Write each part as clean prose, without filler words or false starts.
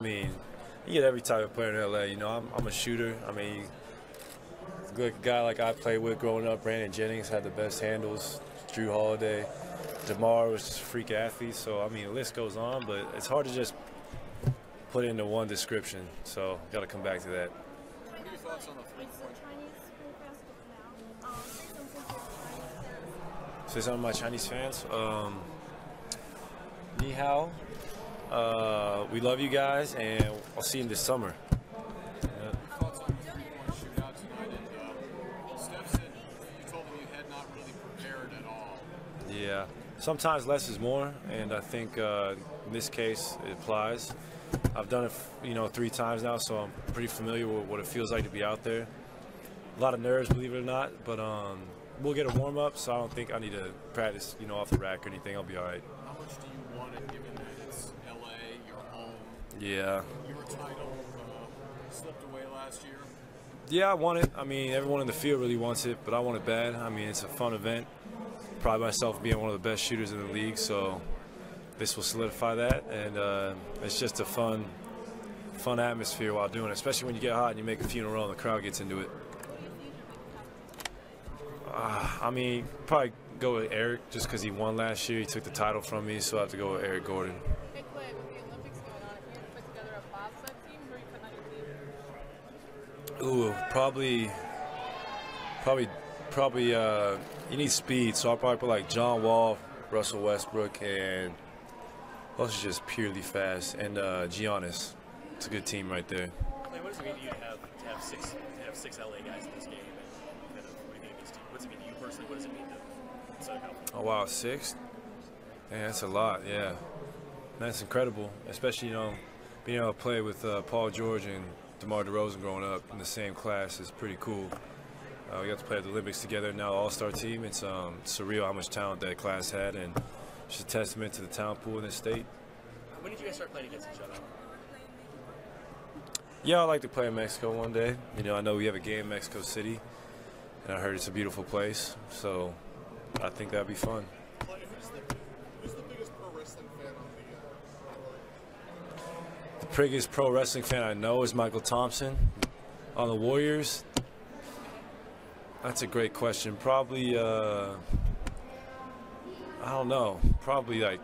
I mean, you get every type of player in LA. You know, I'm a shooter. I mean, a guy like I played with growing up, Brandon Jennings had the best handles. Drew Holiday, DeMar was just a freak athlete. So I mean, the list goes on, but it's hard to just put into one description. So got to come back to that. What are your thoughts on the three-point? Say something to my Chinese fans. Ni hao. We love you guys, and I'll see you this summer. Your thoughts on the three-point shootout tonight? And Steph said you told him you had not really prepared at all. Yeah. Sometimes less is more, and I think in this case it applies. I've done it, 3 times now, so I'm pretty familiar with what it feels like to be out there. A lot of nerves, believe it or not, but we'll get a warm-up, so I don't think I need to practice, off the rack or anything. I'll be all right. How much do you want it, given that it's LA, your home? Yeah. Your title slipped away last year. Yeah, I want it. I mean, everyone in the field really wants it, but I want it bad. I mean, it's a fun event. Pride myself being one of the best shooters in the league, so this will solidify that, and it's just a fun atmosphere while doing it, especially when you get hot and you make a few in a row and the crowd gets into it. I mean, probably go with Eric just because he won last year. He took the title from me, so I have to go with Eric Gordon. Hey Klay, with the Olympics going on, if you had to put together a bobsled team, who are you putting on your team? Probably, you need speed, so I'll probably put like John Wall, Russell Westbrook, and also just purely fast, and Giannis. It's a good team right there. Klay, what does it mean to you to have six LA guys in this game? And what do you think it means to you? What does it mean to you personally? What does it mean to Southern California? Oh wow, 6? Man, that's a lot. Yeah, that's incredible. Especially being able to play with Paul George and DeMar DeRozan growing up in the same class is pretty cool. We got to play at the Olympics together. Now All-Star team. It's surreal how much talent that class had, and it's a testament to the talent pool in this state. When did you guys start playing against each other? Yeah, I'd like to play in Mexico one day. I know we have a game in Mexico City, and I heard it's a beautiful place, so I think that'd be fun. Who's the biggest pro wrestling fan on The biggest pro wrestling fan I know is Michael Thompson. On the Warriors, that's a great question. Probably, I don't know. Probably like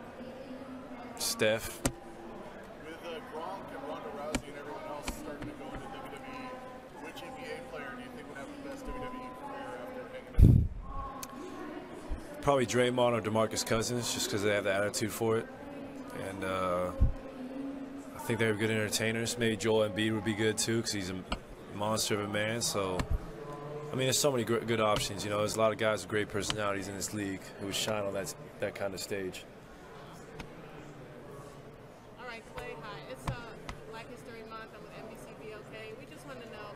Steph. With Gronk and Ronda Rousey and everyone else starting to go into WWE, which NBA player do you think would have the best WWE career after hanging out? Probably Draymond or DeMarcus Cousins, just because they have the attitude for it. And I think they're good entertainers. Maybe Joel Embiid would be good too, because he's a monster of a man. So, I mean, there's so many good options. There's a lot of guys with great personalities in this league who would shine on that kind of stage. All right, Klay, hi. It's Black History Month. I'm with NBC BLK. We just want to know,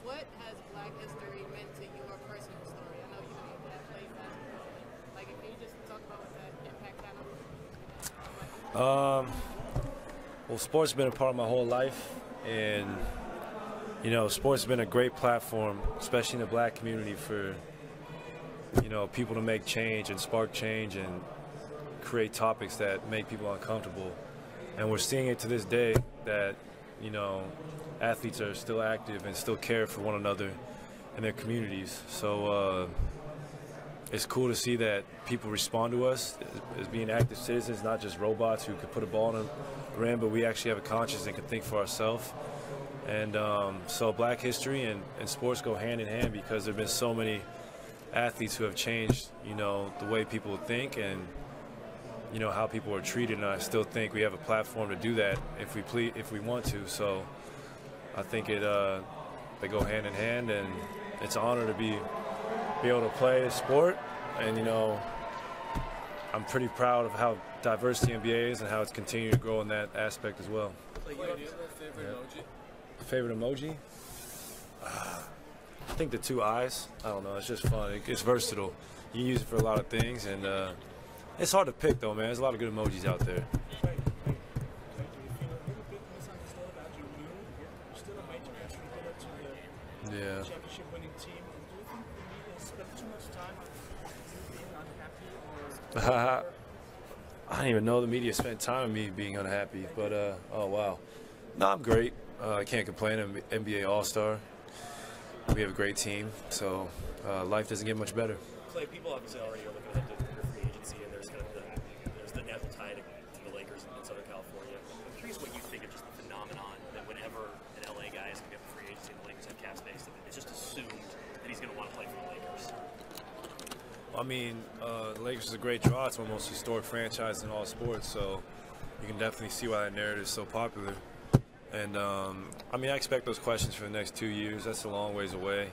what has Black history meant to your personal story? I know you have played basketball. Can you just talk about what that impact had on you? Well, sports has been a part of my whole life, and sports has been a great platform, especially in the black community, for people to make change and spark change and create topics that make people uncomfortable. And we're seeing it to this day that athletes are still active and still care for one another and their communities. So it's cool to see that people respond to us as being active citizens, not just robots who could put a ball in a rim, but we actually have a conscience and can think for ourselves. And so black history and sports go hand in hand, because there have been so many athletes who have changed, the way people think and, how people are treated. And I still think we have a platform to do that if we want to. So I think they go hand in hand, and it's an honor to be able to play a sport. And, I'm pretty proud of how diverse the NBA is and how it's continued to grow in that aspect as well. Klay, you have a favorite emoji? Favorite emoji? I think the 2 eyes. I don't know. It's just fun. It's versatile. You can use it for a lot of things, and it's hard to pick though, man. There's a lot of good emojis out there. Yeah. I didn't even know the media spent time on me being unhappy, but oh wow. No, I'm great. I can't complain. I'm NBA All-Star. We have a great team, so life doesn't get much better. Klay, people obviously already are looking ahead to your free agency, and there's kind of there's the natural tie to the Lakers in Southern California. I'm curious what you think of just the phenomenon that whenever an LA guy is going to get free agency and the Lakers have cap space, that it's just assumed that he's going to want to play for the Lakers. I mean, the Lakers is a great draw. It's one of the most historic franchises in all sports, so you can definitely see why that narrative is so popular. And, I mean, I expect those questions for the next 2 years. That's a long ways away.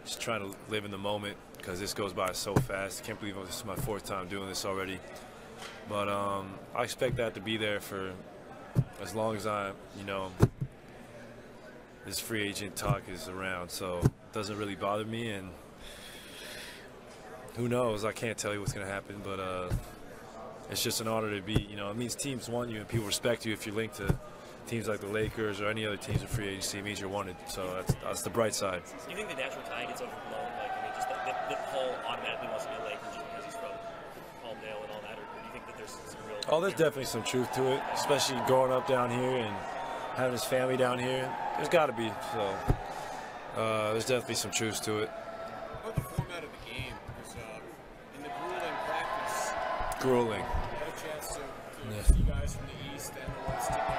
Just trying to live in the moment because this goes by so fast. I can't believe this is my 4th time doing this already. But I expect that to be there for as long as this free agent talk is around. So it doesn't really bother me. And who knows? I can't tell you what's going to happen. But it's just an honor to be, it means teams want you and people respect you if you're linked to teams like the Lakers or any other teams in free agency. It means you're wanted, so that's the bright side. Do you think the natural tie gets overblown? Like, I mean, just that Paul automatically wants to be a Laker just because he's from Palmdale and all that, or do you think that there's some real? Oh, there's definitely some truth to it, especially growing up down here and having his family down here. There's got to be. So there's definitely some truth to it. What about the format of the game? Because in the grueling practice, Grueling. you had a chance to see guys from the East and the West together.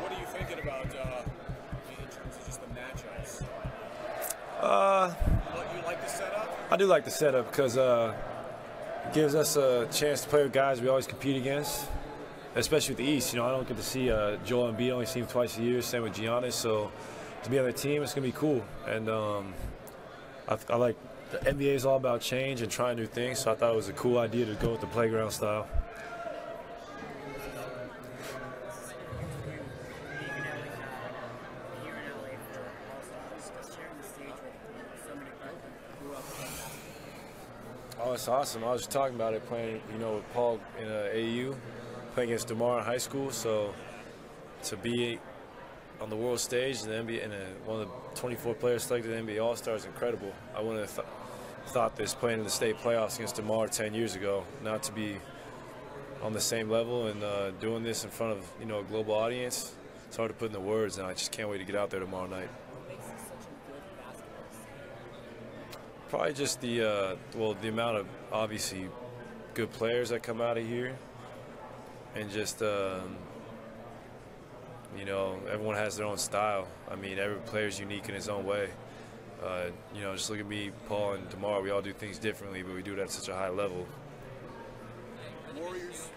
What are you thinking about in terms of just the matchups? You like the setup? I do like the setup because it gives us a chance to play with guys we always compete against, especially with the East. I don't get to see Joel Embiid. I only see him twice a year. Same with Giannis. So to be on the team, it's gonna be cool. And I like the NBA is all about change and trying new things. So I thought it was a cool idea to go with the playground style. Oh, it's awesome. I was just talking about it playing, with Paul in AU, playing against DeMar in high school. So to be on the world stage in the NBA and one of the 24 players selected in the NBA All-Star is incredible. I wouldn't have thought this playing in the state playoffs against DeMar 10 years ago. Not to be on the same level and doing this in front of a global audience. It's hard to put into words, and I just can't wait to get out there tomorrow night. Probably just the amount of obviously good players that come out of here, and just everyone has their own style. I mean, every player's unique in his own way. Just look at me, Paul, and DeMar. We all do things differently, but we do it at such a high level. Warriors.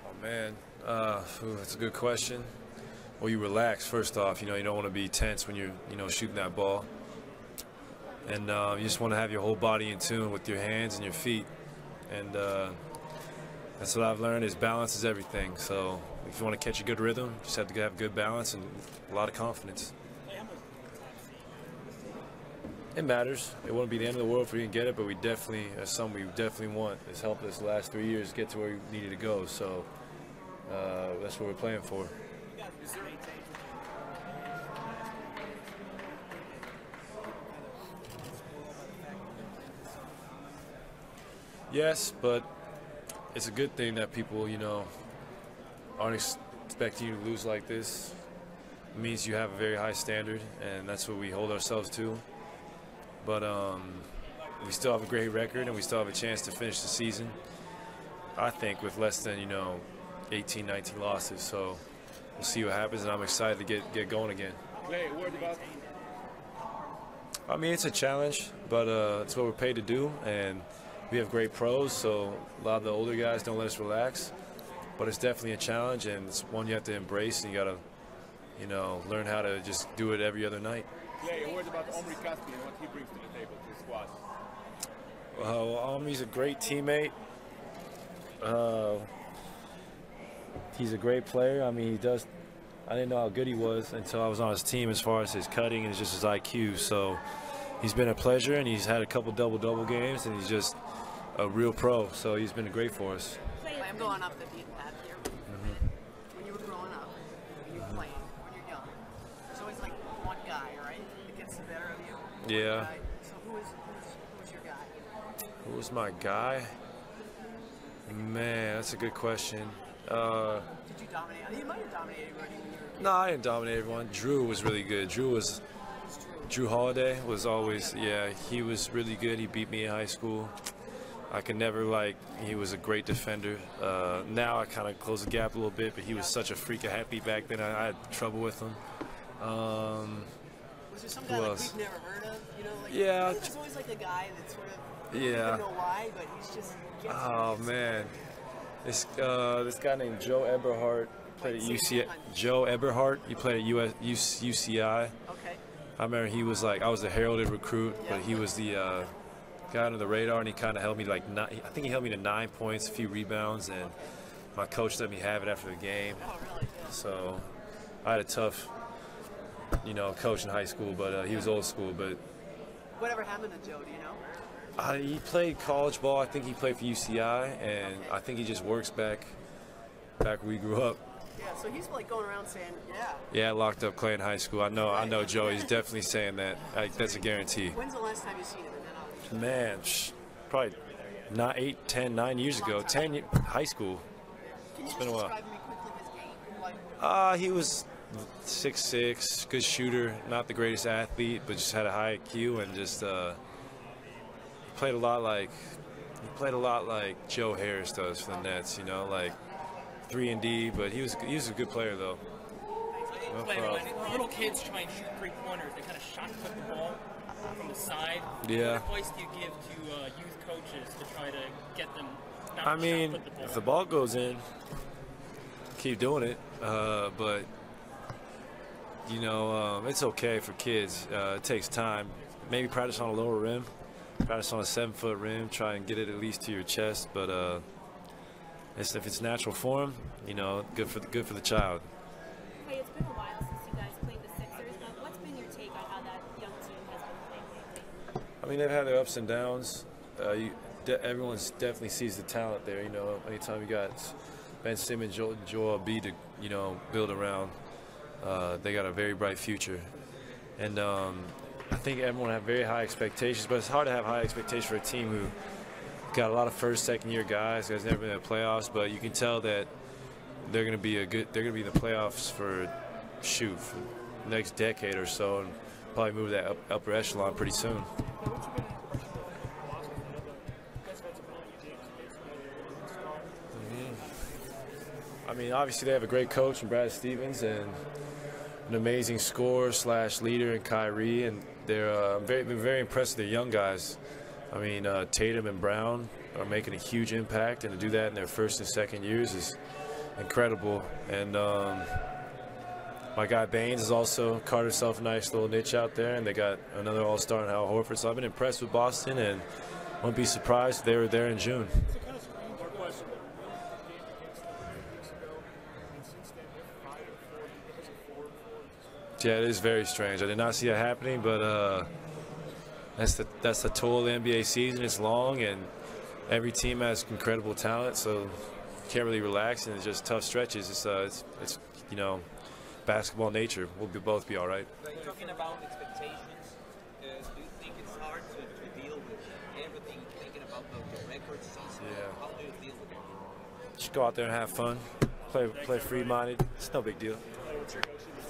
Oh man, that's a good question. Well, you relax first off. You don't want to be tense when you're shooting that ball, and you just want to have your whole body in tune with your hands and your feet. And that's what I've learned is balance is everything. So if you want to catch a good rhythm, you just have to have good balance and a lot of confidence. It matters. It wouldn't be the end of the world if we didn't get it, but we definitely, as something we definitely want. It's helped us the last 3 years get to where we needed to go. So that's what we're playing for. Yes, but it's a good thing that people, aren't expecting you to lose like this. It means you have a very high standard, and that's what we hold ourselves to. But we still have a great record, and we still have a chance to finish the season, I think, with less than, 18, 19 losses. So we'll see what happens, and I'm excited to get going again. Klay, what about? I mean, it's a challenge, but it's what we're paid to do, and we have great pros, so a lot of the older guys don't let us relax. But it's definitely a challenge, and it's one you have to embrace, and you got to, learn how to just do it every other night. Klay, what about Omri Caspi and what he brings to the table to the squad? Omri's a great teammate. He's a great player. I mean, I didn't know how good he was until I was on his team as far as his cutting and just his IQ. So he's been a pleasure, and he's had a couple double-double games, and he's just a real pro. So he's been great for us. I'm going up the beaten path here. When you were growing up, when you were playing, when you're young, there's always like one guy, right, that gets the better of you. Yeah. So who's your guy? Who was my guy? That's a good question. Did you dominate? You might have dominated already when you were. No, I didn't dominate everyone. Drew was really good. Drew Holiday was always, yeah, he was really good. He beat me in high school. I could never, like, he was a great defender. Now I kind of closed the gap a little bit, but he was such a freak of happy back then. I had trouble with him. Was there some guy who like else? we've never heard of? You know, like, Yeah. there's always like the guy that sort of, you Yeah. don't know why, but he's just gets Oh, man. This guy named Joe Eberhardt played at UCI. Joe Eberhardt, he played at UCI. Okay. I remember he was like, I was a heralded recruit, but he was the guy under the radar, and he kind of held me to like I think he held me to 9 points, a few rebounds, and my coach let me have it after the game. Oh, really? Yeah. So I had a tough, coach in high school, but he was old school. But Whatever happened to Joe? Do you know? he played college ball. I think he played for UCI, and I think he just works back where we grew up. Yeah. So he's like going around saying, yeah. Yeah, I locked up Klay in high school. I know Joe. He's definitely saying that. That's a guarantee. When's the last time you seen him? And then I'll Man, probably not 8, 10, 9 years ago. High school. Can you been a while. describe me quickly his game? Like, He was 6'6", good shooter, not the greatest athlete, but just had a high IQ and just played a lot like Joe Harris does for the Nets. Like 3-and-D, but he was a good player though. No problem. When little kids try and shoot 3-pointers, they kind of shot put the ball from the side. Yeah. What advice do you give to youth coaches to try to get them not I to mean, shot put the ball? if the ball goes in, keep doing it. But it's okay for kids. It takes time. Maybe practice on a lower rim, practice on a 7-foot rim. Try and get it at least to your chest. But if it's natural form, good for the child. Hey, it's been a while since you guys played the Sixers, but what's been your take on how that young team has been playing lately? I mean, they've had their ups and downs. Everyone definitely sees the talent there. Anytime you got Ben Simmons, Joel Embiid to build around, they got a very bright future. And I think everyone have very high expectations, but it's hard to have high expectations for a team who got a lot of first, second-year guys. Guys never been in the playoffs, but you can tell that they're going to be they're going to be in the playoffs for the next decade or so, and probably move that upper echelon pretty soon. I mean, obviously they have a great coach in Brad Stevens and an amazing scorer / leader in Kyrie, and they're been very impressed with their young guys. I mean, Tatum and Brown are making a huge impact, and to do that in their first and second years is incredible. And my guy Baines has also carved himself a nice little niche out there, and they got another all-star in Al Horford. So I've been impressed with Boston, and won't be surprised if they were there in June. It's a kind of strange question. Game against them 2 weeks ago, and since then they're 5-4 because of 4-4. Yeah, it is very strange. I did not see that happening, but that's the toll of the NBA season. It's long, and every team has incredible talent, so you can't really relax, and it's just tough stretches. It's basketball nature. We'll both be all right. Talking about expectations, do you think it's hard to deal with everything, thinking about the record season? Yeah. How do you deal with it? Just go out there and have fun, play free-minded. It's no big deal. What's your go-to